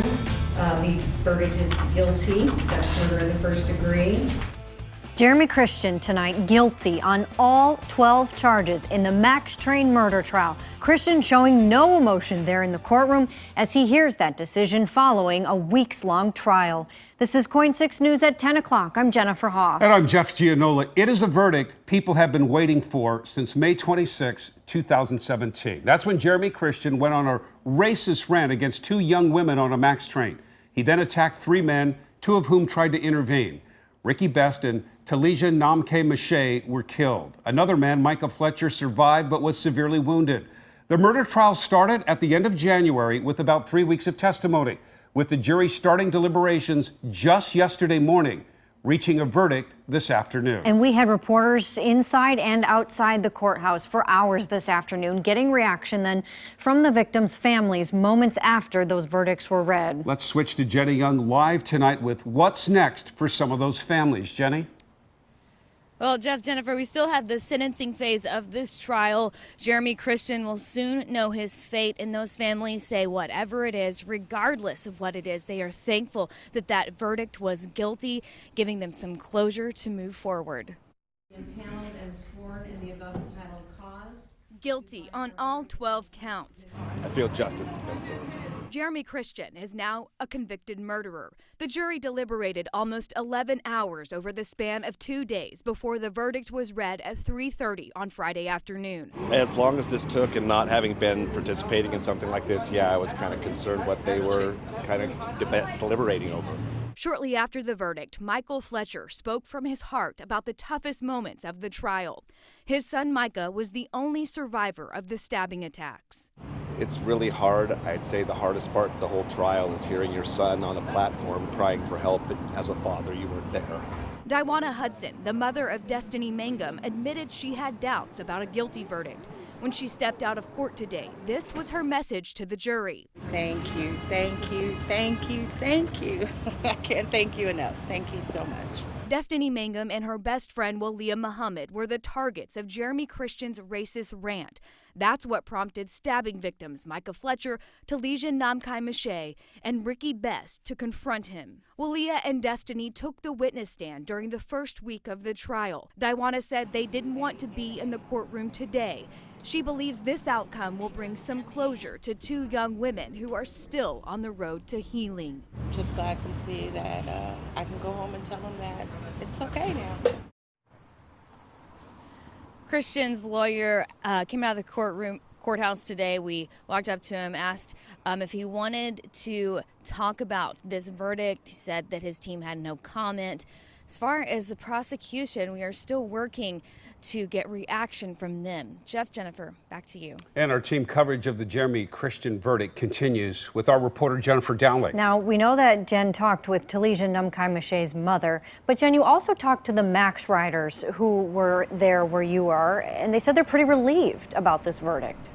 one. The verdict is guilty. That's murder in the first degree. Jeremy Christian tonight guilty on all 12 charges in the Max Train murder trial. Christian showing no emotion there in the courtroom as he hears that decision following a weeks-long trial. This is KOIN 6 News at 10 o'clock. I'm Jennifer Hoff. And I'm Jeff Gianola. It is a verdict people have been waiting for since May 26, 2017. That's when Jeremy Christian went on a racist rant against two young women on a Max train. He then attacked three men, two of whom tried to intervene. Ricky Best and Talijah Namke-Mache were killed. Another man, Micah Fletcher, survived but was severely wounded. The murder trial started at the end of January with about 3 weeks of testimony, with the jury starting deliberations just yesterday morning, reaching a verdict this afternoon. And we had reporters inside and outside the courthouse for hours this afternoon, getting reaction then from the victims' families moments after those verdicts were read. Let's switch to Jenny Young live tonight with what's next for some of those families. Jenny? Well, Jeff, Jennifer, we still have the sentencing phase of this trial. Jeremy Christian will soon know his fate, and those families say whatever it is, regardless of what it is, they are thankful that that verdict was guilty, giving them some closure to move forward. Impaneled and sworn in the above entitled cause. Guilty on all 12 counts. I feel justice has been served. Jeremy Christian is now a convicted murderer. The jury deliberated almost 11 hours over the span of 2 days before the verdict was read at 3:30 on Friday afternoon. As long as this took and not having been participating in something like this, yeah, I was kind of concerned what they were kind of deliberating over. Shortly after the verdict, Michael Fletcher spoke from his heart about the toughest moments of the trial. His son Micah was the only survivor of the stabbing attacks. It's really hard. I'd say the hardest part of the whole trial is hearing your son on a platform crying for help, and as a father, you weren't there. Diwana Hudson, the mother of Destiny Mangum, admitted she had doubts about a guilty verdict. When she stepped out of court today, this was her message to the jury. Thank you, thank you, thank you, thank you. I can't thank you enough. Thank you so much. Destiny Mangum and her best friend Walia Muhammad were the targets of Jeremy Christian's racist rant. That's what prompted stabbing victims Micah Fletcher, Talijah Namke-Mache, and Ricky Best to confront him. Walia and Destiny took the witness stand during the first week of the trial. Diwana said they didn't want to be in the courtroom today. She believes this outcome will bring some closure to two young women who are still on the road to healing. Just glad to see that I can go home and tell them that it's okay now. Christian's lawyer came out of the courthouse today. We walked up to him, asked if he wanted to talk about this verdict. He said that his team had no comment. As far as the prosecution, we are still working to get reaction from them. Jeff, Jennifer, back to you. And our team coverage of the Jeremy Christian verdict continues with our reporter Jennifer Dowling. Now, we know that Jen talked with Talijah Namke-Mache's mother, but Jen, you also talked to the Max riders who were there where you are, and they said they're pretty relieved about this verdict.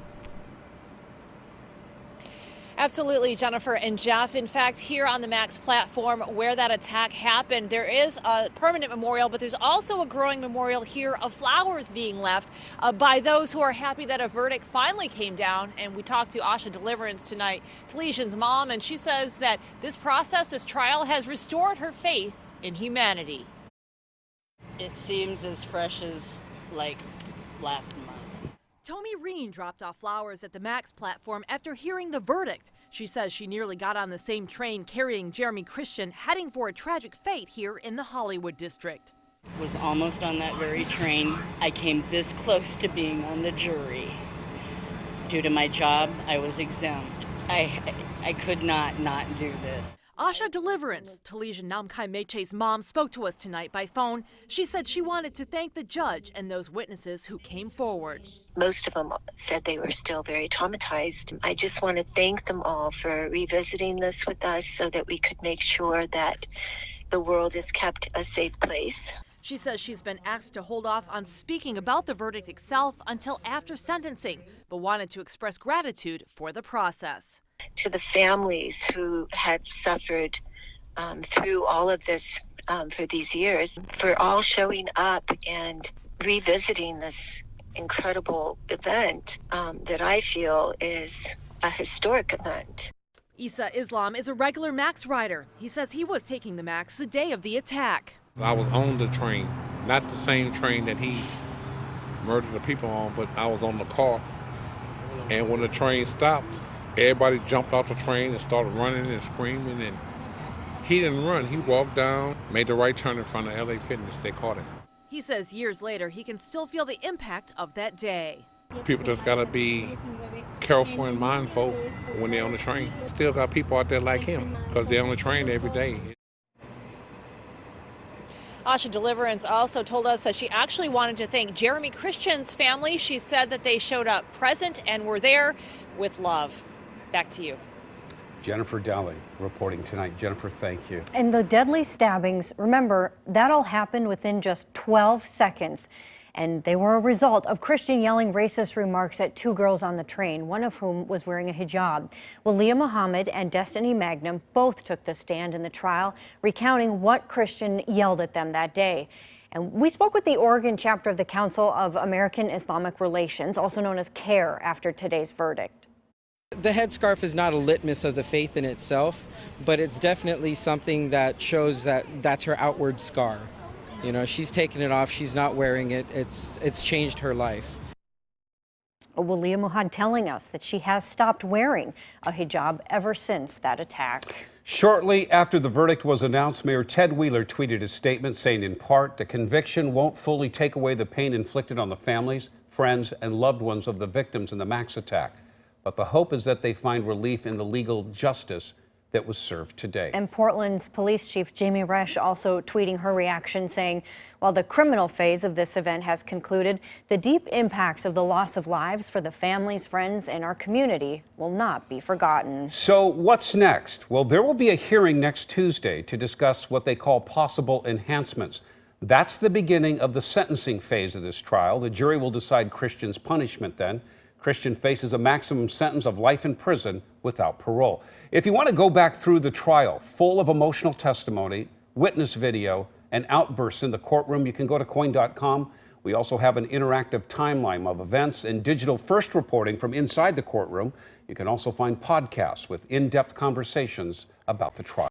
Absolutely, Jennifer and Jeff. In fact, here on the Max platform where that attack happened, there is a permanent memorial, but there's also a growing memorial here of flowers being left by those who are happy that a verdict finally came down. And we talked to Asha Deliverance tonight, Talijah's mom, and she says that this process, this trial, has restored her faith in humanity. It seems as fresh as like last month. Tommy Reen dropped off flowers at the Max platform after hearing the verdict. She says she nearly got on the same train carrying Jeremy Christian, heading for a tragic fate here in the Hollywood district. Was almost on that very train. I came this close to being on the jury. Due to my job, I was exempt. I could not do this. Asha Deliverance, Talijah Namke-Mache's mom, spoke to us tonight by phone. She said she wanted to thank the judge and those witnesses who came forward. Most of them said they were still very traumatized. I just want to thank them all for revisiting this with us so that we could make sure that the world is kept a safe place. She says she's been asked to hold off on speaking about the verdict itself until after sentencing, but wanted to express gratitude for the process. To the families who have suffered through all of this for these years, for all showing up and revisiting this incredible event that I feel is a historic event. Isa Islam is a regular Max rider. He says he was taking the Max the day of the attack. I was on the train, not the same train that he murdered the people on, but I was on the car. And when the train stopped, everybody jumped off the train and started running and screaming, and he didn't run. He walked down, made the right turn in front of LA Fitness. They caught him. He says years later he can still feel the impact of that day. People just gotta be careful and mindful when they're on the train. Still got people out there like him because they're on the train every day. Asha Deliverance also told us that she actually wanted to thank Jeremy Christian's family. She said that they showed up present and were there with love. Back to you. Jennifer Dowling reporting tonight. Jennifer, thank you. And the deadly stabbings, remember, that all happened within just 12 seconds. And they were a result of Christian yelling racist remarks at two girls on the train, one of whom was wearing a hijab. Well, Leah Muhammad and Destiny Magnum both took the stand in the trial, recounting what Christian yelled at them that day. And we spoke with the Oregon chapter of the Council of American Islamic Relations, also known as CARE, after today's verdict. The headscarf is not a litmus of the faith in itself, but it's definitely something that shows that that's her outward scar. You know, she's taken it off, she's not wearing it, it's changed her life. Well, Leah Muhammad telling us that she has stopped wearing a hijab ever since that attack. Shortly after the verdict was announced, Mayor Ted Wheeler tweeted a statement saying, in part, the conviction won't fully take away the pain inflicted on the families, friends, and loved ones of the victims in the Max attack. But the hope is that they find relief in the legal justice that was served today. And Portland's police chief Jamie Resch also tweeting her reaction, saying, while the criminal phase of this event has concluded, the deep impacts of the loss of lives for the families, friends, and our community will not be forgotten. So what's next? Well, there will be a hearing next Tuesday to discuss what they call possible enhancements. That's the beginning of the sentencing phase of this trial. The jury will decide Christian's punishment then. Christian faces a maximum sentence of life in prison without parole. If you want to go back through the trial, full of emotional testimony, witness video, and outbursts in the courtroom, you can go to KOIN.com. We also have an interactive timeline of events and digital first reporting from inside the courtroom. You can also find podcasts with in-depth conversations about the trial.